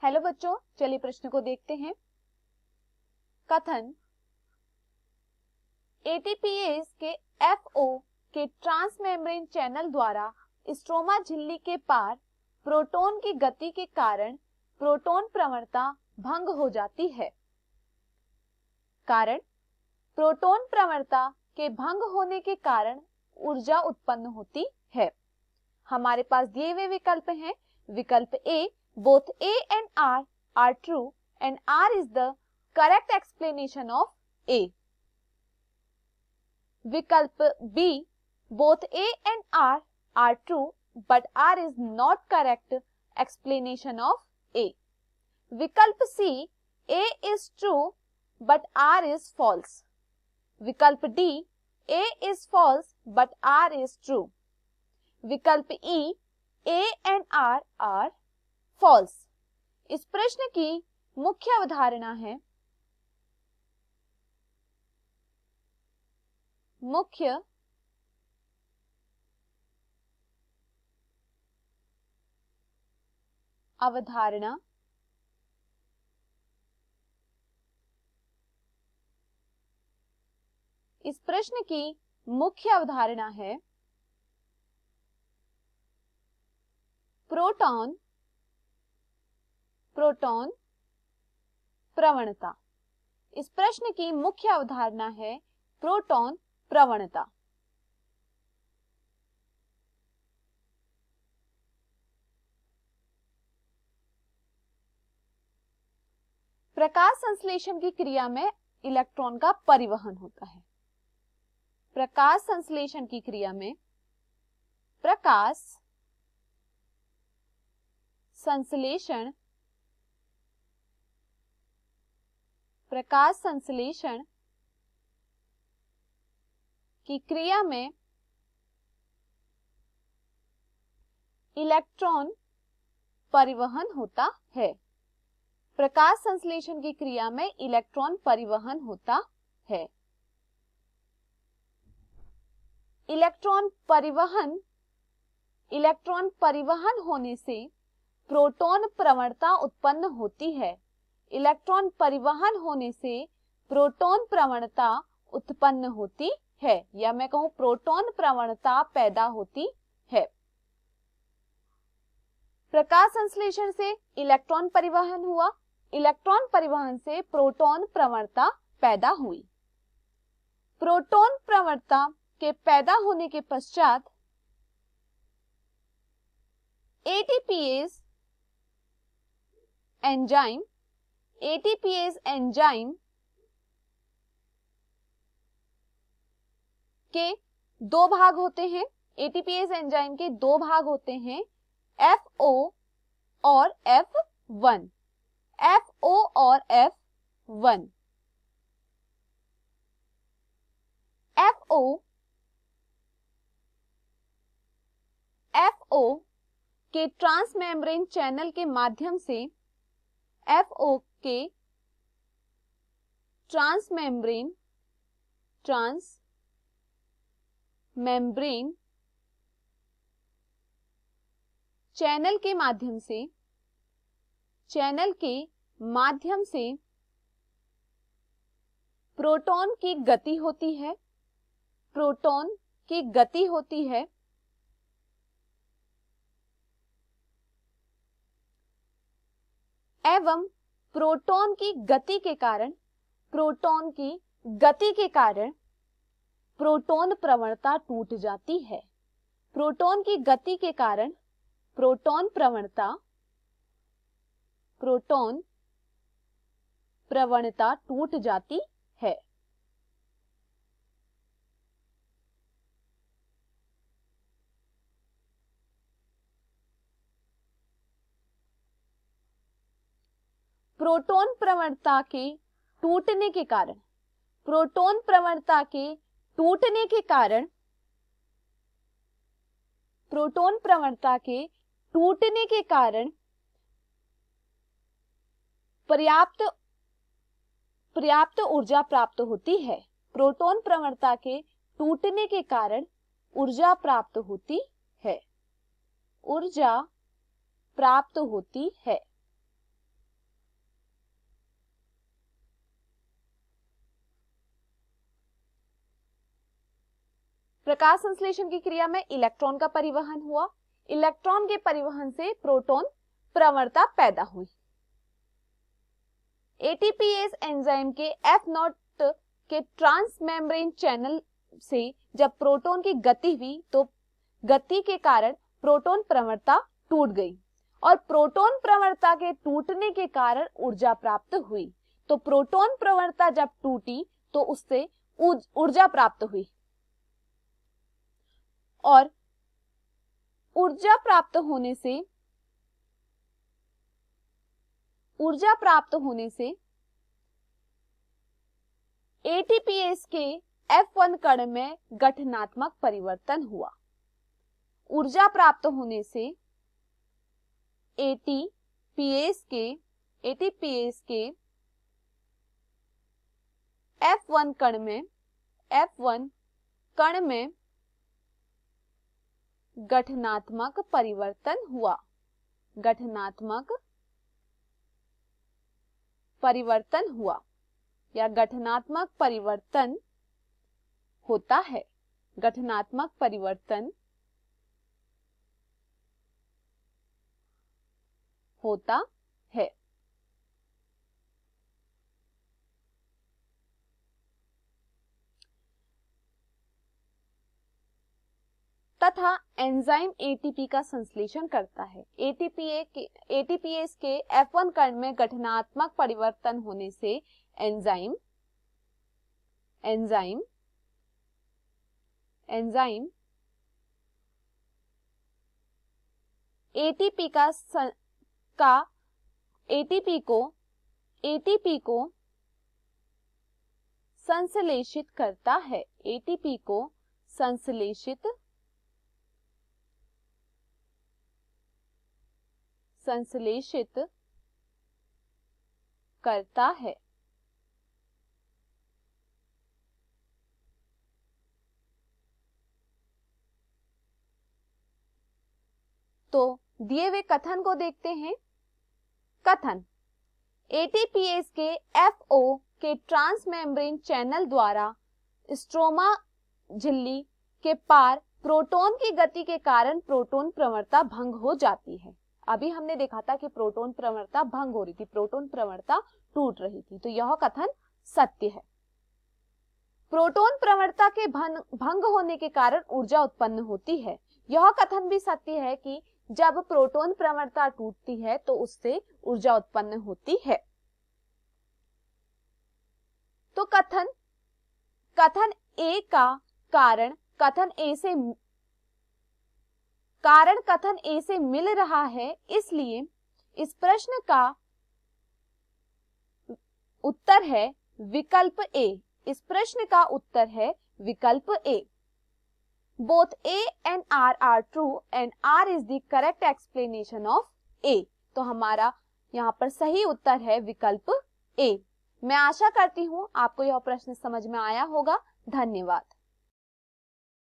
Hello बच्चों, चलिए प्रश्न को देखते हैं। कथन एटीपीएस के एफओ के ट्रांसमेम्ब्रेन चैनल द्वारा स्ट्रोमा झिल्ली के पार प्रोटॉन की गति के कारण प्रोटॉन प्रवणता भंग हो जाती है। कारण प्रोटॉन प्रवणता के भंग होने के कारण ऊर्जा उत्पन्न होती है। हमारे पास दिए हुए विकल्प हैं। विकल्प ए, both A and R are true and R is the correct explanation of A. विकल्प B, both A and R are true but R is not correct explanation of A. विकल्प C, A is true but R is false. विकल्प D, A is false but R is true. विकल्प E, A and R are false. इस प्रश्न की मुख्य अवधारणा है इस प्रश्न की मुख्य अवधारणा है प्रोटॉन प्रवणता। इस प्रश्न की मुख्य अवधारणा है प्रोटॉन प्रवणता। प्रकाश संश्लेषण की क्रिया में इलेक्ट्रॉन का परिवहन होता है। प्रकाश संश्लेषण की क्रिया में प्रकाश संश्लेषण की क्रिया में इलेक्ट्रॉन परिवहन होता है। प्रकाश संश्लेषण की क्रिया में इलेक्ट्रॉन परिवहन होता है। इलेक्ट्रॉन परिवहन होने से प्रोटॉन प्रवणता उत्पन्न होती है। इलेक्ट्रॉन परिवहन होने से प्रोटॉन प्रवणता उत्पन्न होती है, या मैं कहूं प्रोटॉन प्रवणता पैदा होती है। प्रकाश संश्लेषण से इलेक्ट्रॉन परिवहन हुआ, इलेक्ट्रॉन परिवहन से प्रोटॉन प्रवणता पैदा हुई। प्रोटॉन प्रवणता के पैदा होने के पश्चात एटीपीएस एंजाइम के दो भाग होते हैं। एटीपीएस एंजाइम के दो भाग होते हैं, FO और F1। FO और F1। FO के ट्रांसमेम्ब्रेन चैनल के माध्यम से FO के ट्रांसमेम्ब्रेन चैनल के माध्यम से प्रोटॉन की गति होती है। एवं प्रोटॉन की गति के कारण प्रोटॉन प्रवणता टूट जाती है। प्रोटॉन की गति के कारण प्रोटॉन प्रवणता टूट जाती है। प्रोटॉन प्रवणता के टूटने के कारण पर्याप्त ऊर्जा प्राप्त होती है। प्रोटॉन प्रवणता के टूटने के कारण ऊर्जा प्राप्त होती है। प्रकाश संश्लेषण की क्रिया में इलेक्ट्रॉन का परिवहन हुआ, इलेक्ट्रॉन के परिवहन से प्रोटॉन प्रवणता पैदा हुई। एटीपीएस एंजाइम के F0 के ट्रांस मेम्ब्रेन चैनल से जब प्रोटॉन की गति हुई तो गति के कारण प्रोटॉन प्रवणता टूट गई और प्रोटॉन प्रवणता के टूटने के कारण ऊर्जा प्राप्त हुई। तो प्रोटॉन प्रवणता जब टूटी तो उससे ऊर्जा प्राप्त हुई और ऊर्जा प्राप्त होने से एटीपीएस के F1 कण में गठनात्मक परिवर्तन हुआ। ऊर्जा प्राप्त होने से एटीपीएस के F1 कण में गठनात्मक परिवर्तन हुआ। या गठनात्मक परिवर्तन होता है। गठनात्मक परिवर्तन होता है। तथा एंजाइम एटीपी का संश्लेषण करता है। एटीपीएस के F1 कण में गठनात्मक परिवर्तन होने से एंजाइम एटीपी को संश्लेषित करता है। एटीपी को संश्लेषित करता है। तो दिए हुए कथन को देखते हैं। कथन, एटीपीएस के FO के ट्रांस मेम्ब्रेन चैनल द्वारा स्ट्रोमा झिल्ली के पार प्रोटॉन की गति के कारण प्रोटॉन प्रवणता भंग हो जाती है। अभी हमने देखा था कि प्रोटॉन प्रवणता भंग हो रही थी, प्रोटॉन प्रवणता टूट रही थी, तो यह कथन सत्य है। प्रोटॉन प्रवणता के भंग होने के कारण ऊर्जा उत्पन्न होती है। यह कथन भी सत्य है कि जब प्रोटॉन प्रवणता टूटती है तो उससे ऊर्जा उत्पन्न होती है। तो कथन ए का कारण कथन ए से मिल रहा है, इसलिए इस प्रश्न का उत्तर है विकल्प ए। इस प्रश्न का उत्तर है विकल्प ए। Both A and R are true and R is the correct explanation of A. तो हमारा यहाँ पर सही उत्तर है विकल्प ए। मैं आशा करती हूँ आपको यह प्रश्न समझ में आया होगा। धन्यवाद।